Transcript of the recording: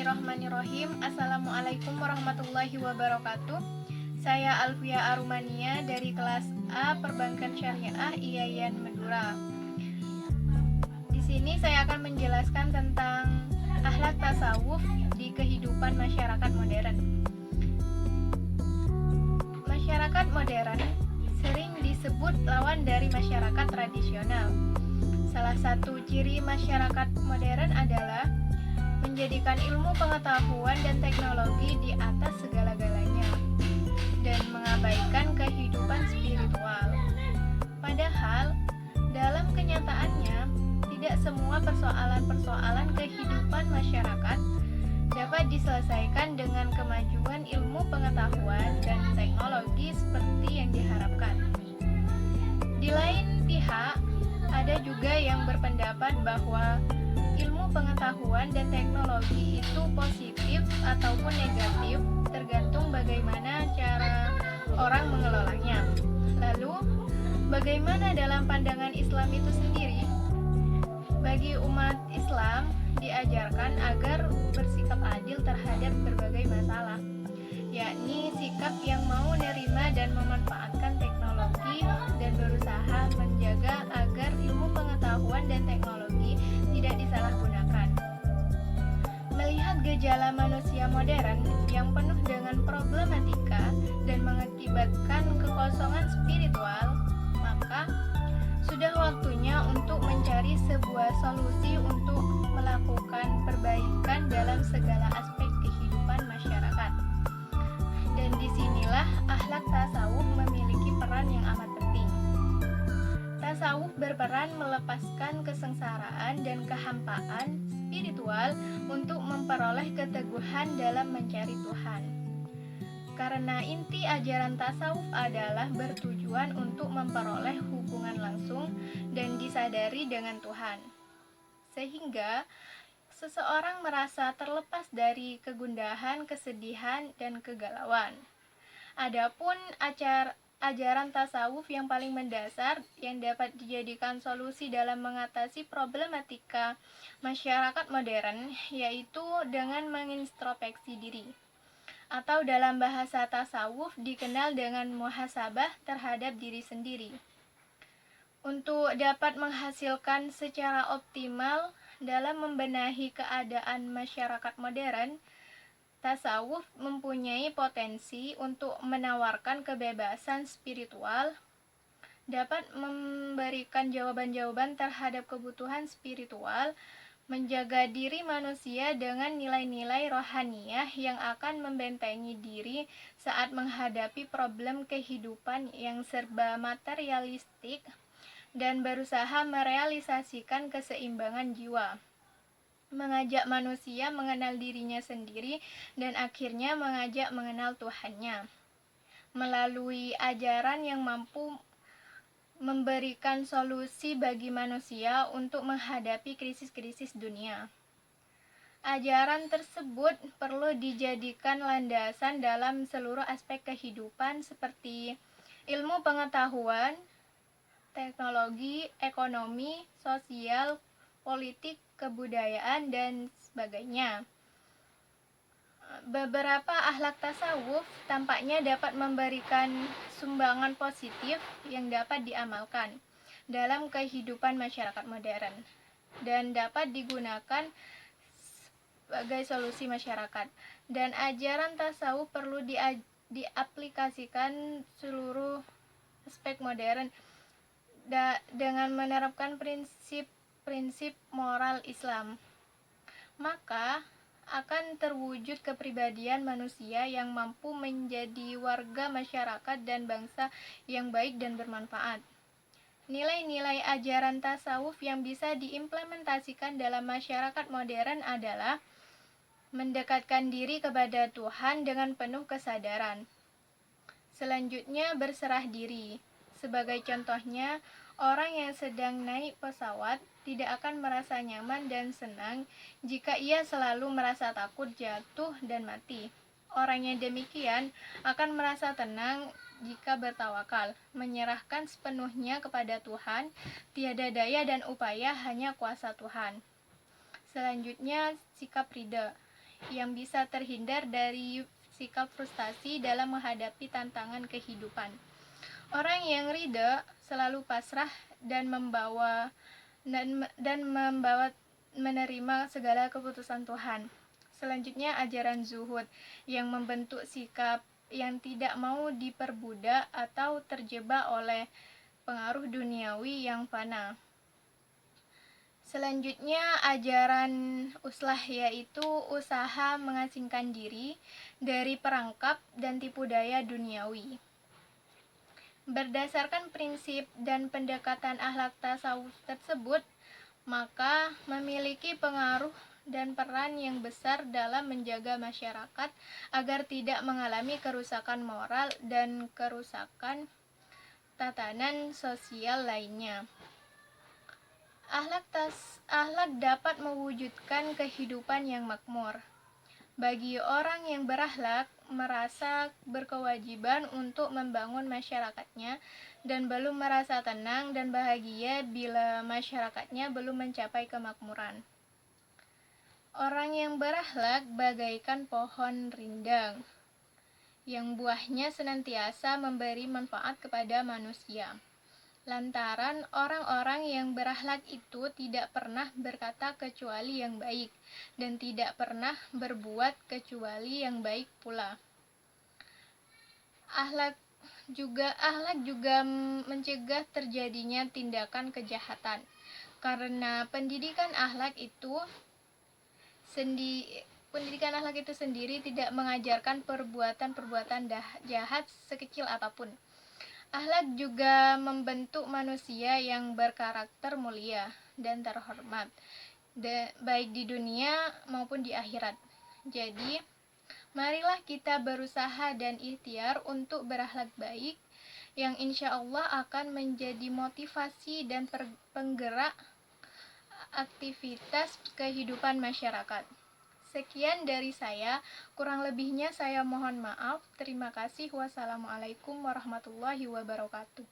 Bismillahirrahmanirrahim. Assalamualaikum warahmatullahi wabarakatuh. Saya Alfia Arumania dari kelas A Perbankan Syariah IAIN Madura. Di sini saya akan menjelaskan tentang akhlak tasawuf di kehidupan masyarakat modern. Masyarakat modern sering disebut lawan dari masyarakat tradisional. Salah satu ciri masyarakat modern adalah menjadikan ilmu pengetahuan dan teknologi di atas segala-galanya dan mengabaikan kehidupan spiritual. Padahal, dalam kenyataannya, tidak semua persoalan-persoalan kehidupan masyarakat dapat diselesaikan dengan kemajuan ilmu pengetahuan dan teknologi seperti yang diharapkan. Di lain pihak, ada juga yang berpendapat bahwa ilmu pengetahuan dan teknologi itu positif ataupun negatif, tergantung bagaimana cara orang mengelolanya. Lalu, bagaimana dalam pandangan Islam itu sendiri? Bagi umat Islam, diajarkan agar bersikap adil terhadap berbagai masalah, yakni sikap yang mau menerima dan memanfaatkan teknologi dan berusaha menjaga agar ilmu pengetahuan dan teknologi tidak disalahgunakan. Melihat gejala manusia modern yang penuh dengan problematika dan mengakibatkan kekosongan spiritual, maka sudah waktunya untuk mencari sebuah solusi untuk melakukan perbaikan dalam segala aspek kehidupan masyarakat. Dan disinilah akhlak tasawuf memiliki peran yang amat penting. Tasawuf berperan melepaskan kesengsaraan dan kehampaan spiritual untuk memperoleh keteguhan dalam mencari Tuhan. Karena inti ajaran tasawuf adalah bertujuan untuk memperoleh hubungan langsung dan disadari dengan Tuhan. Sehingga seseorang merasa terlepas dari kegundahan, kesedihan, dan kegalauan. Adapun ajaran tasawuf yang paling mendasar yang dapat dijadikan solusi dalam mengatasi problematika masyarakat modern, yaitu dengan mengintrospeksi diri, atau dalam bahasa tasawuf dikenal dengan muhasabah terhadap diri sendiri. Untuk dapat menghasilkan secara optimal dalam membenahi keadaan masyarakat modern, tasawuf mempunyai potensi untuk menawarkan kebebasan spiritual, dapat memberikan jawaban-jawaban terhadap kebutuhan spiritual, menjaga diri manusia dengan nilai-nilai rohaniyah yang akan membentengi diri saat menghadapi problem kehidupan yang serba materialistik, dan berusaha merealisasikan keseimbangan jiwa, mengajak manusia mengenal dirinya sendiri dan akhirnya mengajak mengenal Tuhannya melalui ajaran yang mampu memberikan solusi bagi manusia untuk menghadapi krisis-krisis dunia. Ajaran tersebut perlu dijadikan landasan dalam seluruh aspek kehidupan seperti ilmu pengetahuan, teknologi, ekonomi, sosial, politik, kebudayaan, dan sebagainya. Beberapa akhlak tasawuf tampaknya dapat memberikan sumbangan positif yang dapat diamalkan dalam kehidupan masyarakat modern dan dapat digunakan sebagai solusi masyarakat. Dan ajaran tasawuf perlu diaplikasikan seluruh aspek modern dengan menerapkan prinsip-prinsip moral Islam, maka akan terwujud kepribadian manusia yang mampu menjadi warga masyarakat dan bangsa yang baik dan bermanfaat. Nilai-nilai ajaran tasawuf yang bisa diimplementasikan dalam masyarakat modern adalah mendekatkan diri kepada Tuhan dengan penuh kesadaran. Selanjutnya, berserah diri. Sebagai contohnya, orang yang sedang naik pesawat tidak akan merasa nyaman dan senang jika ia selalu merasa takut jatuh dan mati. Orang yang demikian akan merasa tenang jika bertawakal, menyerahkan sepenuhnya kepada Tuhan, tiada daya dan upaya hanya kuasa Tuhan. Selanjutnya, sikap ridha, yang bisa terhindar dari sikap frustasi dalam menghadapi tantangan kehidupan. Orang yang ridha selalu pasrah dan membawa menerima segala keputusan Tuhan. Selanjutnya ajaran zuhud yang membentuk sikap yang tidak mau diperbudak atau terjebak oleh pengaruh duniawi yang fana. Selanjutnya ajaran uslah, yaitu usaha mengasingkan diri dari perangkap dan tipu daya duniawi. Berdasarkan prinsip dan pendekatan akhlak tasawuf tersebut, maka memiliki pengaruh dan peran yang besar dalam menjaga masyarakat agar tidak mengalami kerusakan moral dan kerusakan tatanan sosial lainnya. Akhlak dapat mewujudkan kehidupan yang makmur. Bagi orang yang berakhlak, merasa berkewajiban untuk membangun masyarakatnya dan belum merasa tenang dan bahagia bila masyarakatnya belum mencapai kemakmuran. Orang yang berakhlak bagaikan pohon rindang yang buahnya senantiasa memberi manfaat kepada manusia. Lantaran orang-orang yang berakhlak itu tidak pernah berkata kecuali yang baik dan tidak pernah berbuat kecuali yang baik pula. Akhlak juga mencegah terjadinya tindakan kejahatan. Karena pendidikan akhlak itu sendiri tidak mengajarkan perbuatan-perbuatan jahat sekecil apapun. Akhlak juga membentuk manusia yang berkarakter mulia dan terhormat, baik di dunia maupun di akhirat. Jadi, marilah kita berusaha dan ikhtiar untuk berakhlak baik, yang insya Allah akan menjadi motivasi dan penggerak aktivitas kehidupan masyarakat. Sekian dari saya, kurang lebihnya saya mohon maaf. Terima kasih. Wassalamualaikum warahmatullahi wabarakatuh.